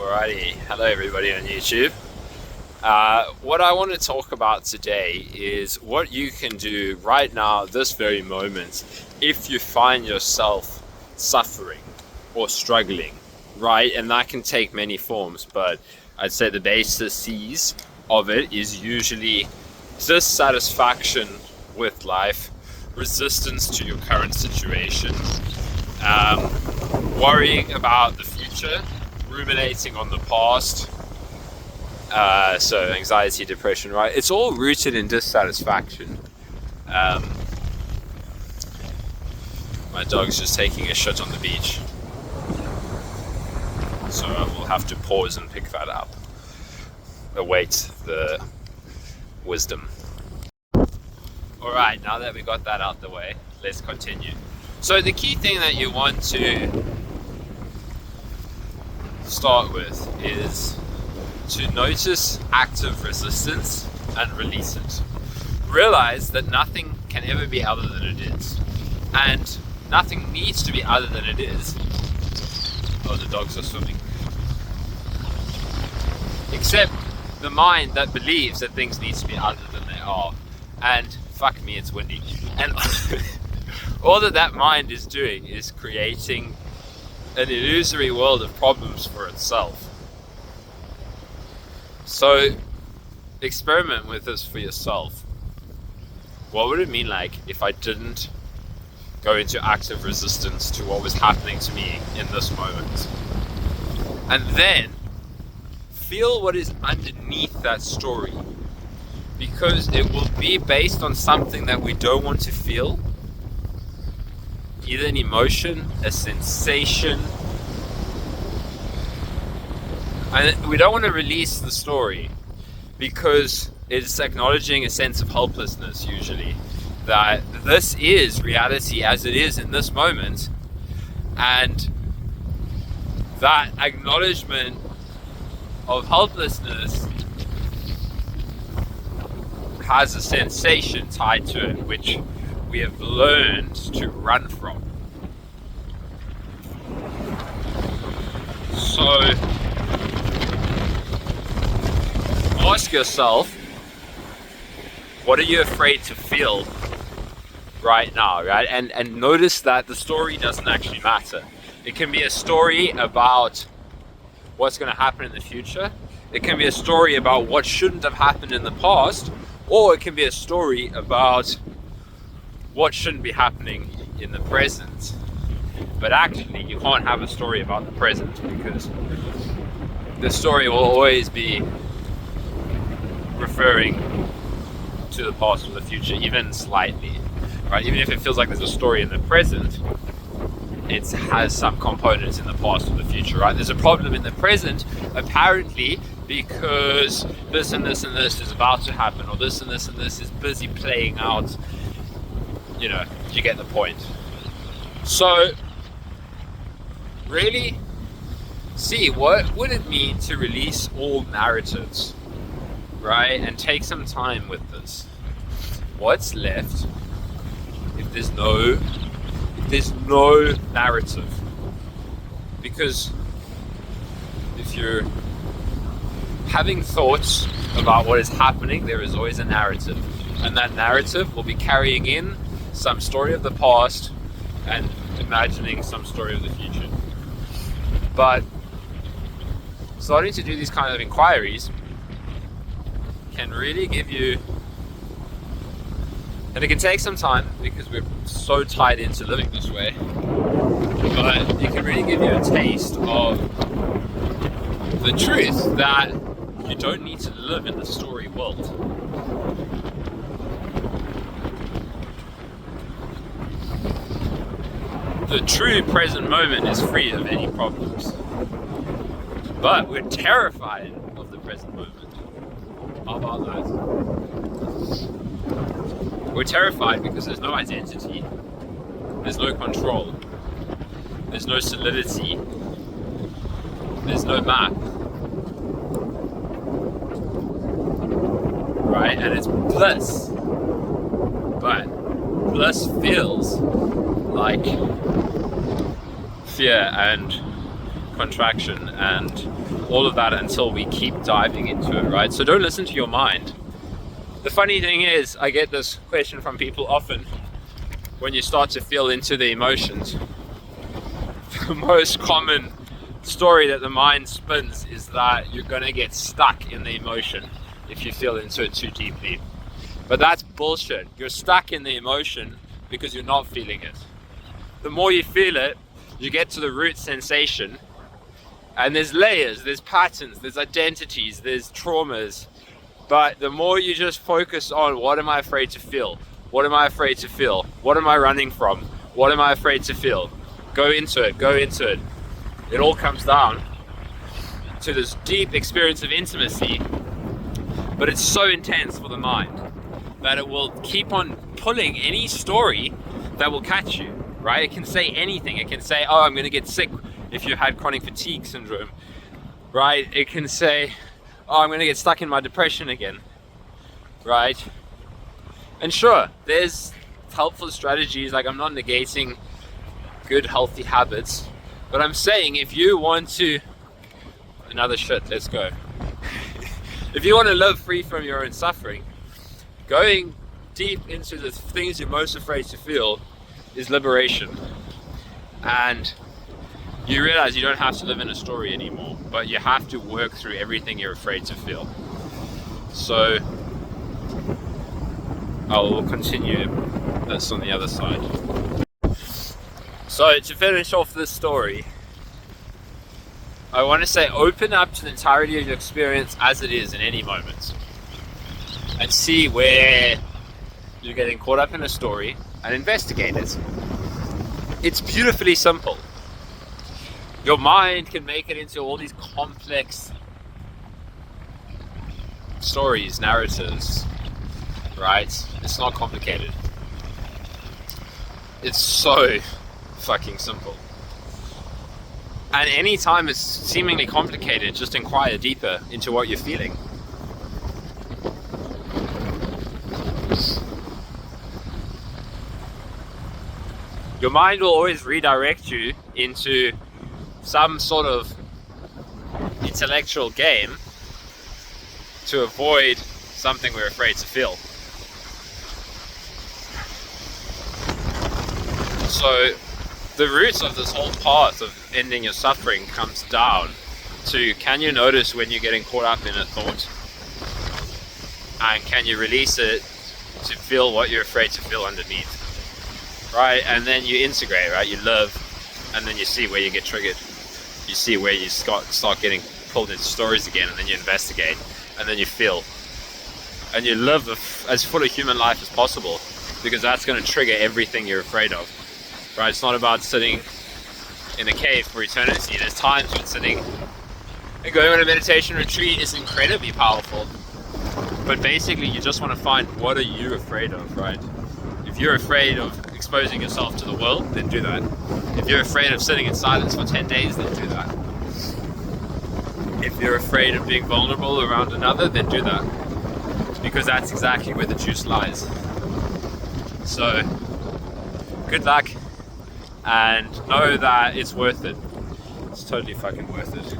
Alrighty, hello everybody on YouTube. What I want to talk about today is what you can do right now, this very moment, if you find yourself suffering or struggling, right? And that can take many forms, but I'd say the basis of it is usually dissatisfaction with life, resistance to your current situation, worrying about the future, ruminating on the past, so anxiety, depression, right? It's all rooted in dissatisfaction. My dog's just taking a shit on the beach, so I will have to pause and pick that up. Await the wisdom. Alright, now that we got that out the way, let's continue. So the key thing that you want to start with is to notice active resistance and release it. Realize that nothing can ever be other than it is, and nothing needs to be other than it is. Oh, the dogs are swimming. Except the mind that believes that things need to be other than they are. And fuck me, it's windy. And all that mind is doing is creating an illusory world of problems for itself. So experiment with this for yourself. What would it mean like if I didn't go into active resistance to what was happening to me in this moment? And then feel what is underneath that story, because it will be based on something that we don't want to feel. Either an emotion, a sensation. And we don't want to release the story because it's acknowledging a sense of helplessness usually. That this is reality as it is in this moment. And that acknowledgement of helplessness has a sensation tied to it, which we have learned to run from. So ask yourself, what are you afraid to feel right now, right? And notice that the story doesn't actually matter. It can be a story about what's going to happen in the future. It can be a story about what shouldn't have happened in the past, or it can be a story about what shouldn't be happening in the present. But actually, you can't have a story about the present because the story will always be referring to the past or the future, even slightly, right? Even if it feels like there's a story in the present, it has some components in the past or the future, right? There's a problem in the present, apparently, because this and this and this is about to happen, or this and this and this is busy playing out. You know, you get the point. So, really see what would it mean to release all narratives, right? And take some time with this. What's left if there's no narrative? Because if you're having thoughts about what is happening, there is always a narrative, and that narrative will be carrying in some story of the past and imagining some story of the future. But starting to do these kind of inquiries can really give you, and it can take some time because we're so tied into living this way, but it can really give you a taste of the truth that you don't need to live in the story world. The true present moment is free of any problems. But we're terrified of the present moment. How about that? We're terrified because there's no identity, there's no control, there's no solidity, there's no map. Right? And it's bliss. But bliss feels like fear and contraction and all of that until we keep diving into it, right? So don't listen to your mind. The funny thing is, I get this question from people often when you start to feel into the emotions. The most common story that the mind spins is that you're going to get stuck in the emotion if you feel into it too deeply. But that's bullshit. You're stuck in the emotion because you're not feeling it. The more you feel it, you get to the root sensation, and there's layers, there's patterns, there's identities, there's traumas. But the more you just focus on, what am I afraid to feel? What am I afraid to feel? What am I running from? What am I afraid to feel? Go into it, go into it. It all comes down to this deep experience of intimacy, but it's so intense for the mind that it will keep on pulling any story that will catch you, right? It can say anything. It can say, oh, I'm going to get sick if you had chronic fatigue syndrome, right? It can say, oh, I'm going to get stuck in my depression again, right? And sure, there's helpful strategies, like I'm not negating good healthy habits, but I'm saying if you want to, another shit, let's go. If you want to live free from your own suffering, going deep into the things you're most afraid to feel is liberation. And you realize you don't have to live in a story anymore, but you have to work through everything you're afraid to feel. So I will continue this on the other side. So to finish off this story, I want to say open up to the entirety of your experience as it is in any moment, and see where you're getting caught up in a story and investigate it. It's beautifully simple. Your mind can make it into all these complex stories, narratives, right? It's not complicated. It's so fucking simple. And anytime it's seemingly complicated, just inquire deeper into what you're feeling. Your mind will always redirect you into some sort of intellectual game to avoid something we're afraid to feel. So the roots of this whole path of ending your suffering comes down to, can you notice when you're getting caught up in a thought? And can you release it to feel what you're afraid to feel underneath? Right? And then you integrate, right? You live, and then you see where you get triggered. You see where you start getting pulled into stories again, and then you investigate, and then you feel. And you live as full a human life as possible, because that's going to trigger everything you're afraid of. Right? It's not about sitting in a cave for eternity. There's times when sitting and going on a meditation retreat is incredibly powerful. But basically, you just want to find, what are you afraid of, right? If you're afraid of exposing yourself to the world, then do that. If you're afraid of sitting in silence for 10 days, then do that. If you're afraid of being vulnerable around another, then do that. Because that's exactly where the juice lies. So, good luck. And know that it's worth it. It's totally fucking worth it.